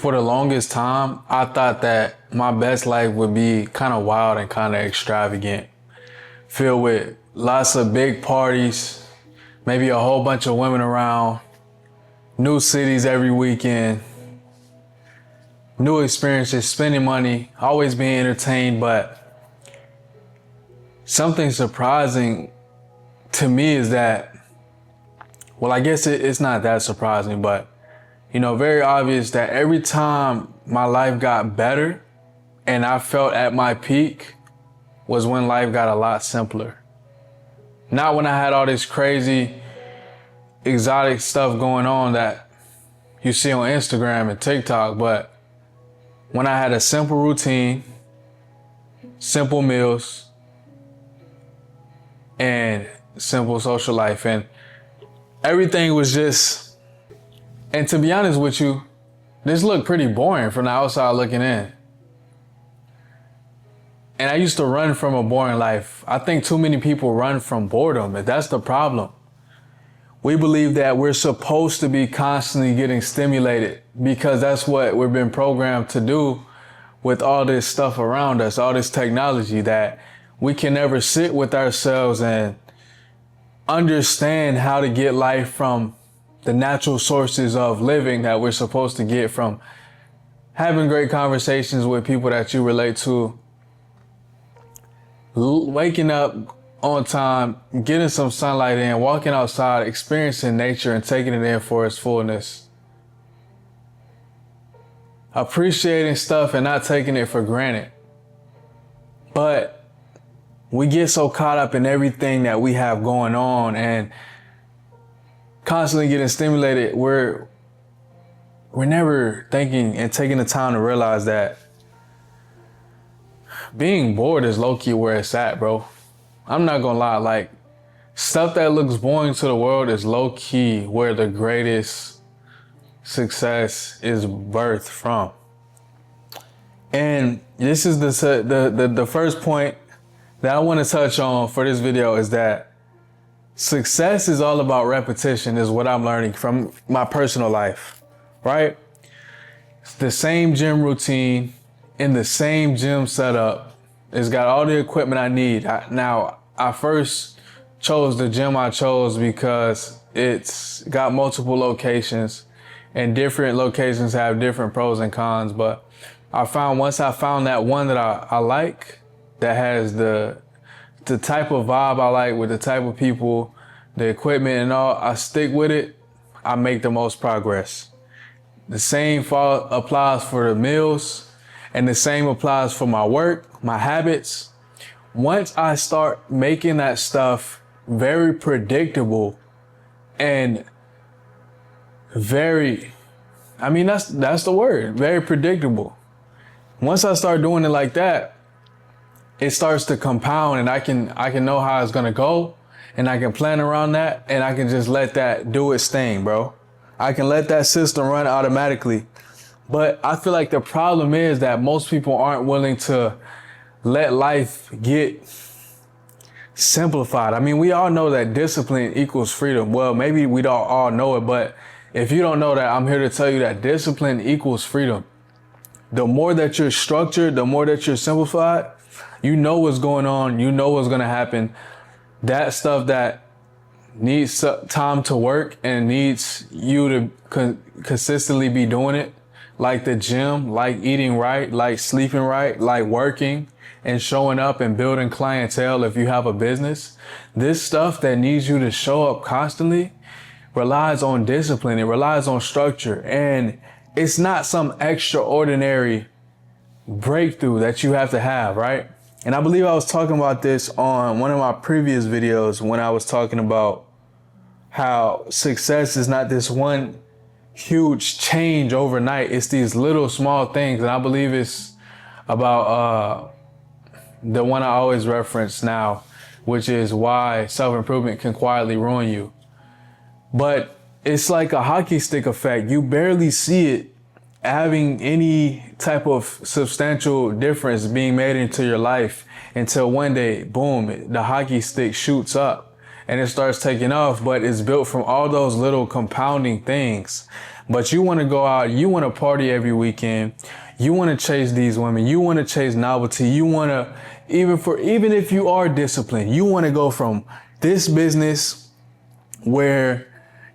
For the longest time, I thought that my best life would be kind of wild and kind of extravagant, filled with lots of big parties, maybe a whole bunch of women around, new cities every weekend, new experiences, spending money, always being entertained. But something surprising to me is that, well, I guess it's not that surprising, but very obvious that every time my life got better and I felt at my peak was when life got a lot simpler. Not when I had all this crazy, exotic stuff going on that you see on Instagram and TikTok, but when I had a simple routine, simple meals, and simple social life, and everything was just. And to be honest with you, this looked pretty boring from the outside looking in. And I used to run from a boring life. I think too many people run from boredom, and that's the problem. We believe that we're supposed to be constantly getting stimulated because that's what we've been programmed to do with all this stuff around us, all this technology, that we can never sit with ourselves and understand how to get life from the natural sources of living that we're supposed to get from having great conversations with people that you relate to, waking up on time, getting some sunlight in, walking outside, experiencing nature and taking it in for its fullness, appreciating stuff and not taking it for granted. But we get so caught up in everything that we have going on and constantly getting stimulated, we're never thinking and taking the time to realize that being bored is low-key where it's at, bro. I'm not gonna lie, like, stuff that looks boring to the world is low-key where the greatest success is birthed from. And this is the first point that I want to touch on for this video, is that success is all about repetition, is what I'm learning from my personal life, right? It's the same gym routine in the same gym setup. It's got all the equipment I need. I first chose the gym I chose because it's got multiple locations and different locations have different pros and cons. But once I found that one that I like, that has the type of vibe I like with the type of people, the equipment and all, I stick with it, I make the most progress. The same applies for the meals, and the same applies for my work, my habits. Once I start making that stuff very predictable and that's the word, very predictable. Once I start doing it like that, it starts to compound, and I can know how it's gonna go, and I can plan around that, and I can just let that do its thing, bro. I can let that system run automatically. But I feel like the problem is that most people aren't willing to let life get simplified. I mean, we all know that discipline equals freedom. Well, maybe we don't all know it, but if you don't know that, I'm here to tell you that discipline equals freedom. The more that you're structured, the more that you're simplified, you know what's going on, you know what's gonna happen. That stuff that needs time to work and needs you to consistently be doing it, like the gym, like eating right, like sleeping right, like working and showing up and building clientele if you have a business. This stuff that needs you to show up constantly relies on discipline, it relies on structure, and it's not some extraordinary breakthrough that you have to have, right? And I believe I was talking about this on one of my previous videos when I was talking about how success is not this one huge change overnight. It's these little small things. And I believe it's about the one I always reference now, which is why self-improvement can quietly ruin you. But it's like a hockey stick effect. You barely see it having any type of substantial difference being made into your life until one day, boom, the hockey stick shoots up and it starts taking off. But it's built from all those little compounding things. But you want to go out, you want to party every weekend. You want to chase these women. You want to chase novelty. You want to, even if you are disciplined, you want to go from this business where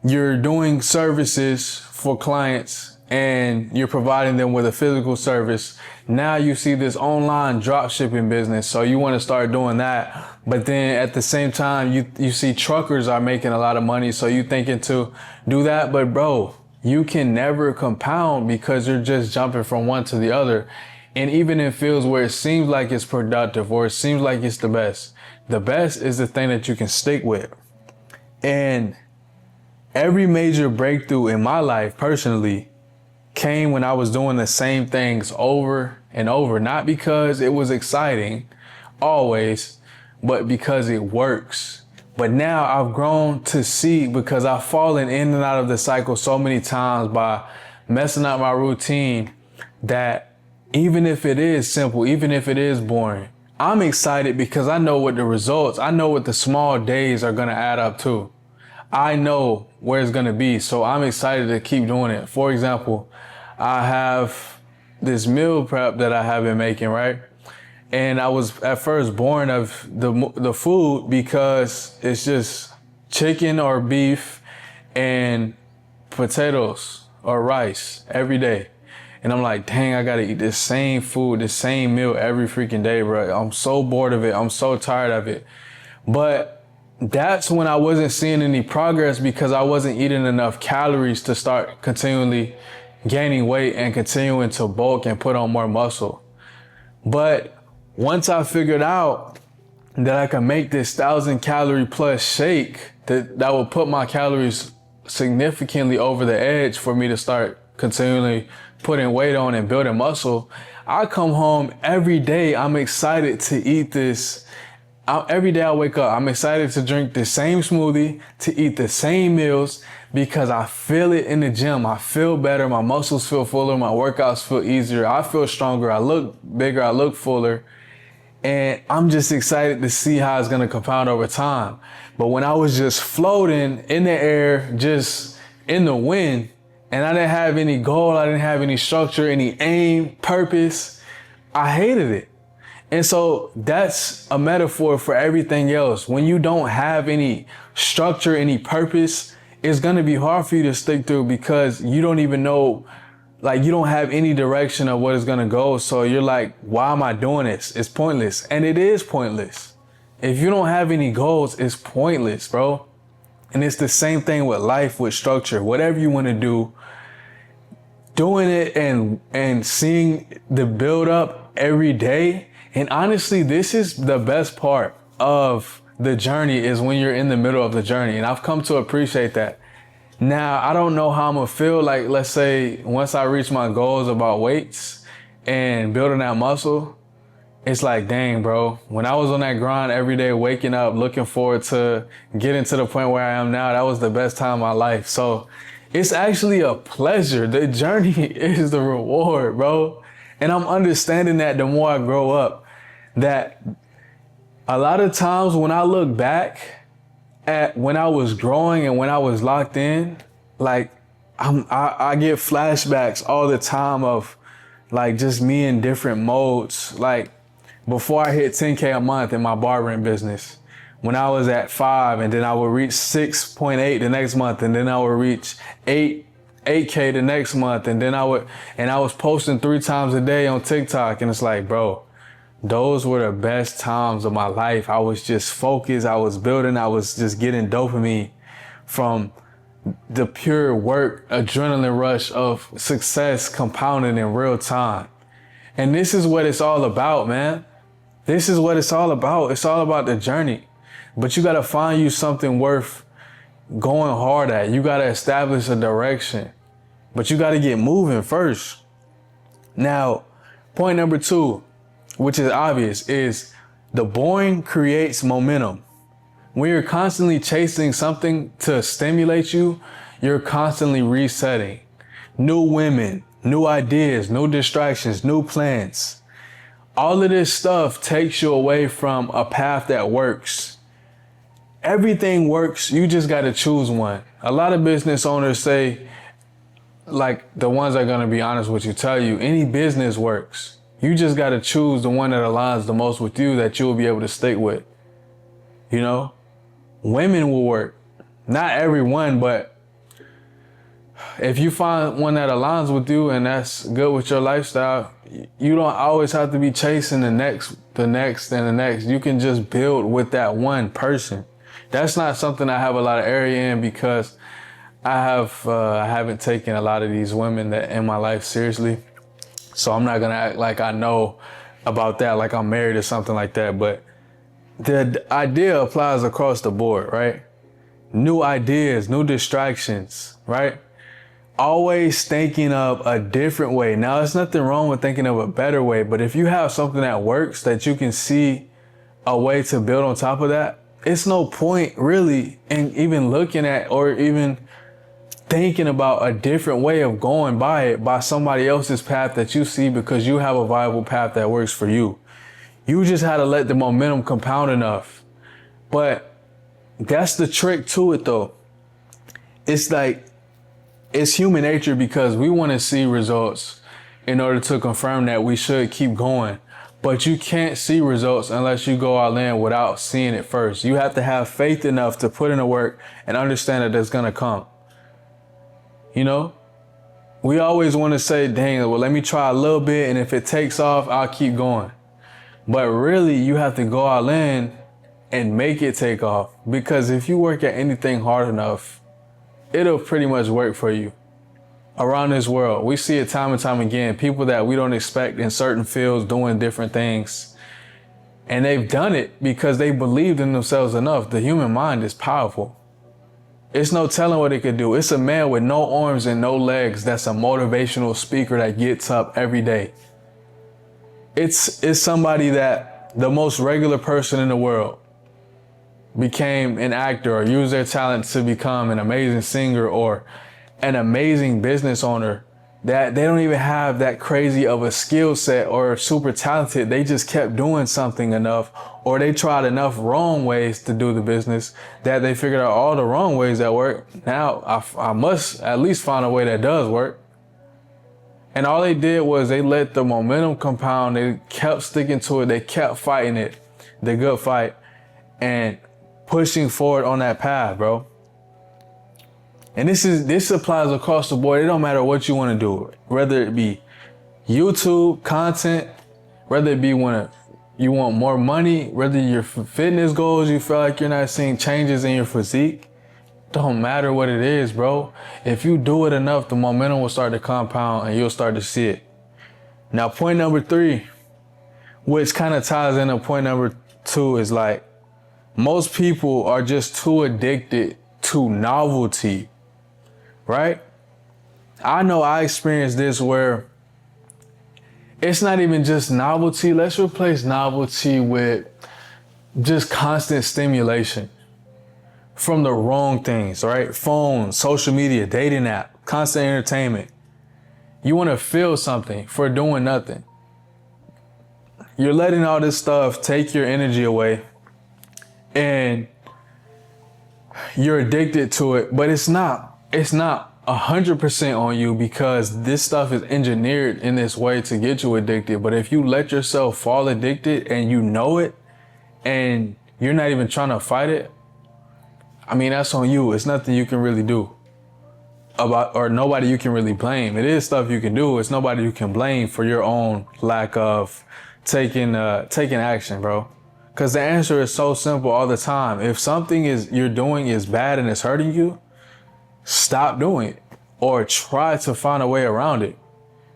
you're doing services for clients and you're providing them with a physical service. Now you see this online drop shipping business. So you want to start doing that. But then at the same time, you see truckers are making a lot of money. So you thinking to do that. But bro, you can never compound because you're just jumping from one to the other. And even in fields where it seems like it's productive or it seems like it's the best is the thing that you can stick with. And every major breakthrough in my life personally came when I was doing the same things over and over, not because it was exciting always, but because it works. But now I've grown to see, because I've fallen in and out of the cycle so many times by messing up my routine, that even if it is simple, even if it is boring, I'm excited because I know what the small days are going to add up to. I know where it's going to be. So I'm excited to keep doing it. For example, I have this meal prep that I have been making, right? And I was at first bored of the food because it's just chicken or beef and potatoes or rice every day. And I'm like, dang, I gotta eat this same food, this same meal every freaking day, bro. I'm so bored of it. I'm so tired of it. But that's when I wasn't seeing any progress because I wasn't eating enough calories to start continually gaining weight and continuing to bulk and put on more muscle. But once I figured out that I can make this 1,000-calorie plus shake that will put my calories significantly over the edge for me to start continually putting weight on and building muscle, I come home every day. I'm excited to eat this. Every day I wake up, I'm excited to drink the same smoothie, to eat the same meals, because I feel it in the gym. I feel better. My muscles feel fuller. My workouts feel easier. I feel stronger. I look bigger. I look fuller. And I'm just excited to see how it's going to compound over time. But when I was just floating in the air, just in the wind, and I didn't have any goal, I didn't have any structure, any aim, purpose, I hated it. And so that's a metaphor for everything else. When you don't have any structure, any purpose, it's going to be hard for you to stick through because you don't even know, like you don't have any direction of what it's going to go. So you're like, why am I doing this? It's pointless. And it is pointless. If you don't have any goals, it's pointless, bro. And it's the same thing with life, with structure, whatever you want to do, doing it and seeing the build up every day. And honestly, this is the best part of the journey, is when you're in the middle of the journey. And I've come to appreciate that. Now, I don't know how I'm gonna feel like, let's say, once I reach my goals about weights and building that muscle. It's like, dang, bro, when I was on that grind every day, waking up, looking forward to getting to the point where I am now, that was the best time of my life. So it's actually a pleasure. The journey is the reward, bro. And I'm understanding that the more I grow up, that a lot of times when I look back at when I was growing and when I was locked in, like I get flashbacks all the time of like just me in different modes. Like before I hit 10K a month in my barbering business, when I was at 5, and then I would reach 6.8 the next month, and then I would reach 8K the next month, and then I was posting 3 times a day on TikTok, and it's like, bro, those were the best times of my life. I was just focused, I was building, I was just getting dopamine from the pure work, adrenaline rush of success compounding in real time. And this is what it's all about, man. This is what it's all about. It's all about the journey. But you gotta find you something worth going hard at. You gotta establish a direction. But you gotta get moving first. Now, point number 2, which is obvious, is the boring creates momentum. When you're constantly chasing something to stimulate you, you're constantly resetting. New women, new ideas, new distractions, new plans. All of this stuff takes you away from a path that works. Everything works, you just gotta choose one. A lot of business owners say, like the ones that are gonna be honest with you, tell you any business works. You just gotta choose the one that aligns the most with you that you will be able to stick with. You know, women will work. Not everyone, but if you find one that aligns with you and that's good with your lifestyle, you don't always have to be chasing the next, and the next. You can just build with that one person. That's not something I have a lot of area in because I haven't taken a lot of these women that in my life seriously. So I'm not gonna act like I know about that, like I'm married or something like that. But the idea applies across the board, right? New ideas, new distractions, right? Always thinking of a different way. Now, there's nothing wrong with thinking of a better way, but if you have something that works that you can see a way to build on top of that, it's no point really in even looking at or even thinking about a different way of going by somebody else's path that you see because you have a viable path that works for you. You just had to let the momentum compound enough. But that's the trick to it though. It's like, it's human nature because we want to see results in order to confirm that we should keep going. But you can't see results unless you go all in without seeing it first. You have to have faith enough to put in the work and understand that it's going to come. You know, we always want to say, dang, well, let me try a little bit. And if it takes off, I'll keep going. But really, you have to go all in and make it take off. Because if you work at anything hard enough, it'll pretty much work for you. Around this world, we see it time and time again. People that we don't expect in certain fields doing different things. And they've done it because they believed in themselves enough. The human mind is powerful. It's no telling what it could do. It's a man with no arms and no legs that's a motivational speaker that gets up every day. It's somebody that the most regular person in the world became an actor or used their talent to become an amazing singer or an amazing business owner, that they don't even have that crazy of a skill set or super talented. They just kept doing something enough, or they tried enough wrong ways to do the business that they figured out all the wrong ways that work. Now I must at least find a way that does work. And all they did was they let the momentum compound. They kept sticking to it. They kept fighting it, the good fight, and pushing forward on that path, bro. And this applies across the board. It don't matter what you want to do, whether it be YouTube content, whether it be you want more money, whether your fitness goals, you feel like you're not seeing changes in your physique. Don't matter what it is, bro. If you do it enough, the momentum will start to compound and you'll start to see it. Now, point number 3, which kind of ties into point number 2, is like, most people are just too addicted to novelty, right? I know I experienced this where it's not even just novelty. Let's replace novelty with just constant stimulation from the wrong things, right? Phone, social media, dating app, constant entertainment. You want to feel something for doing nothing. You're letting all this stuff take your energy away. And you're addicted to it, but it's not 100% on you because this stuff is engineered in this way to get you addicted. But if you let yourself fall addicted and you know it and you're not even trying to fight it, I mean, that's on you. It's nothing you can really do about, or nobody you can really blame. It is stuff you can do. It's nobody you can blame for your own lack of taking action, bro. Because the answer is so simple all the time. If something you're doing is bad and it's hurting you, stop doing it or try to find a way around it,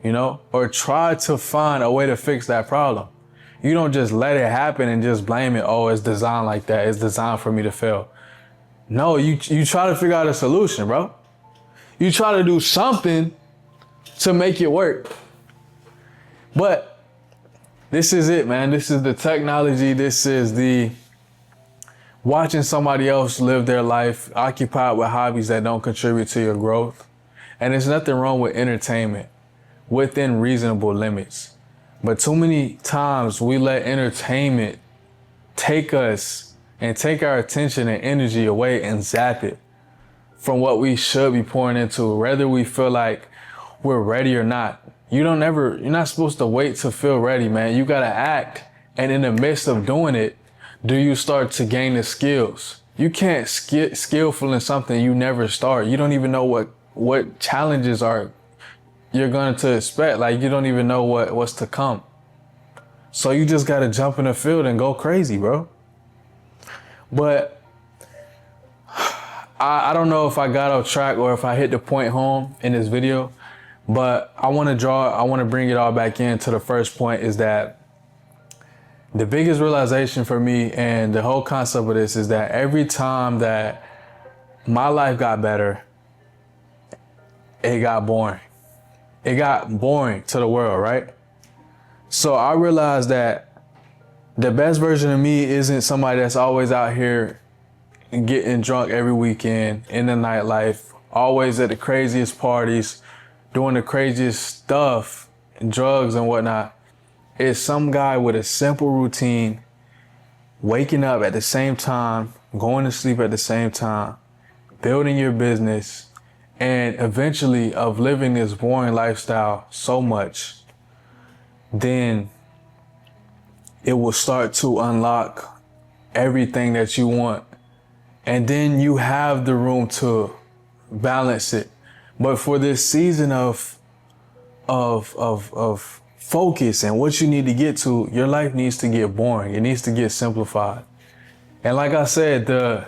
you know, or try to find a way to fix that problem. You don't just let it happen and just blame it. Oh, it's designed like that. It's designed for me to fail. No, you try to figure out a solution, bro. You try to do something to make it work. But this is it, man. This is the technology. This is the watching somebody else live their life occupied with hobbies that don't contribute to your growth. And there's nothing wrong with entertainment within reasonable limits. But too many times we let entertainment take us and take our attention and energy away and zap it from what we should be pouring into. Whether we feel like we're ready or not. You're not supposed to wait to feel ready, man. You gotta act. And in the midst of doing it, do you start to gain the skills? You can't skillful in something you never start. You don't even know what challenges you're going to expect. Like, you don't even know what's to come. So you just gotta jump in the field and go crazy, bro. But I don't know if I got off track or if I hit the point home in this video, but I want to bring it all back into the first point, is that the biggest realization for me and the whole concept of this is that every time that my life got better, it got boring. It got boring to the world, right? So I realized that the best version of me isn't somebody that's always out here getting drunk every weekend in the nightlife, always at the craziest parties, doing the craziest stuff, and drugs and whatnot. It's some guy with a simple routine, waking up at the same time, going to sleep at the same time, building your business, and eventually of living this boring lifestyle so much, then it will start to unlock everything that you want. And then you have the room to balance it. But for this season of focus and what you need to get to, your life needs to get boring. It needs to get simplified. And like I said, the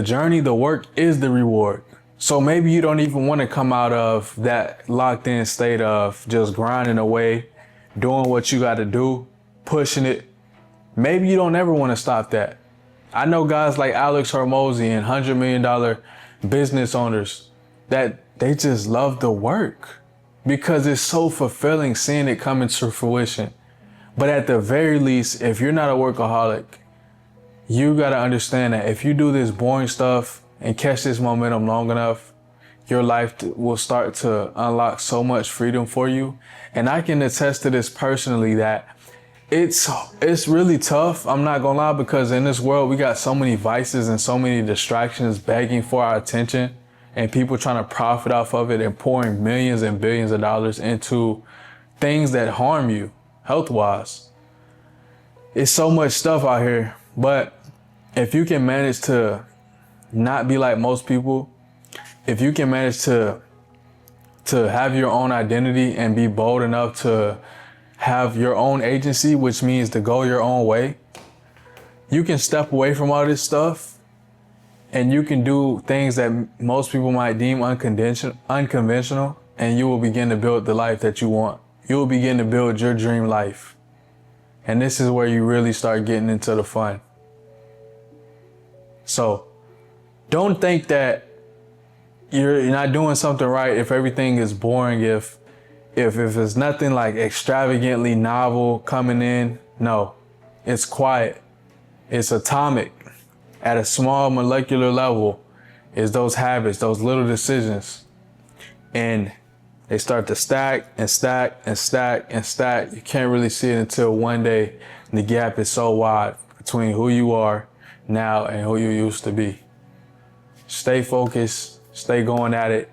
journey, the work is the reward. So maybe you don't even want to come out of that locked in state of just grinding away, doing what you got to do, pushing it. Maybe you don't ever want to stop that. I know guys like Alex Hormozy and $100 million business owners that they just love the work because it's so fulfilling seeing it come into fruition. But at the very least, if you're not a workaholic, you got to understand that if you do this boring stuff and catch this momentum long enough, your life will start to unlock so much freedom for you. And I can attest to this personally, that it's really tough. I'm not gonna lie, because in this world, we got so many vices and so many distractions begging for our attention, and people trying to profit off of it and pouring millions and billions of dollars into things that harm you health-wise. It's so much stuff out here. But if you can manage to not be like most people, if you can manage to have your own identity and be bold enough to have your own agency, which means to go your own way, you can step away from all this stuff and you can do things that most people might deem unconventional, and you will begin to build the life that you want. You will begin to build your dream life. And this is where you really start getting into the fun. So don't think that you're not doing something right if everything is boring, if it's nothing like extravagantly novel coming in. No, it's quiet. It's atomic. At a small molecular level is those habits, those little decisions. And they start to stack and stack and stack and stack. You can't really see it until one day the gap is so wide between who you are now and who you used to be. Stay focused, stay going at it.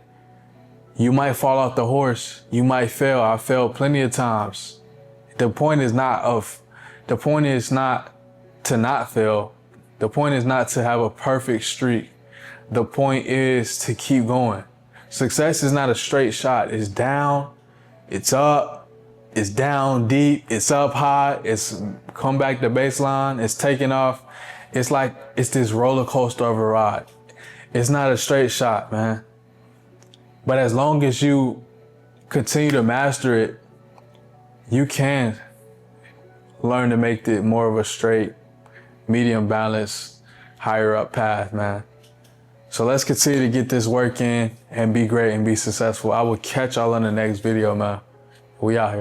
You might fall off the horse. You might fail. I failed plenty of times. The point is not to not fail. The point is not to have a perfect streak. The point is to keep going. Success is not a straight shot. It's down, it's up, it's down deep, it's up high, it's come back to baseline, it's taking off. It's like, it's this roller coaster of a ride. It's not a straight shot, man. But as long as you continue to master it, you can learn to make it more of a straight, medium balance, higher up path, man. So let's continue to get this work in and be great and be successful. I will catch y'all in the next video, man. We out here.